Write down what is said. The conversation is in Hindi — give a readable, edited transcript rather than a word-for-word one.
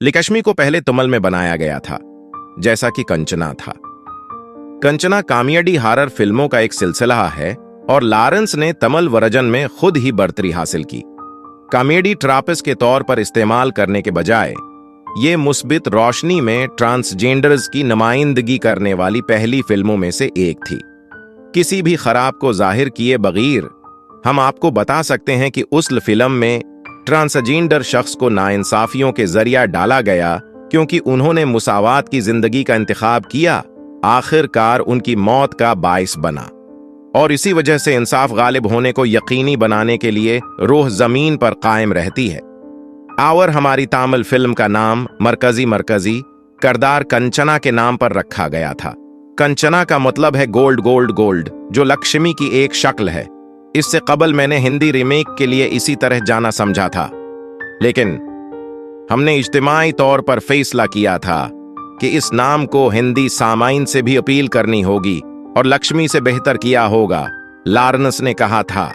लिकश्मी को पहले तमिल में बनाया गया था, जैसा कि कंचना था। कंचना कॉमेडी हॉरर फिल्मों का एक सिलसिला है और लॉरेंस ने तमिल वर्जन में खुद ही बढ़तरी हासिल की। कॉमेडी ट्रापिस के तौर पर इस्तेमाल करने के बजाय ये मुस्बित रोशनी में ट्रांसजेंडर्स की नुमाइंदगी करने वाली पहली फिल्मों में से एक थी। किसी भी खराब को जाहिर किए बगैर हम आपको बता सकते हैं कि उस फिल्म में ट्रांसजेंडर शख्स को नाइंसाफियों के जरिया डाला गया क्योंकि उन्होंने मुसावात की जिंदगी का इंतखाब किया, आखिरकार उनकी मौत का बाइस बना। और इसी वजह से इंसाफ गालिब होने को यकीनी बनाने के लिए रूह जमीन पर कायम रहती है। और हमारी तामिल फिल्म का नाम मरकजी करदार कंचना के नाम पर रखा गया था। कंचना का मतलब है गोल्ड गोल्ड गोल्ड, जो लक्ष्मी की एक शक्ल है। इससे कबल मैंने हिंदी रीमेक के लिए इसी तरह जाना समझा था, लेकिन हमने इज्तिमाई तौर पर फैसला किया था कि इस नाम को हिंदी सामाइन से भी अपील करनी होगी और लक्ष्मी से बेहतर किया होगा, लॉरेंस ने कहा था।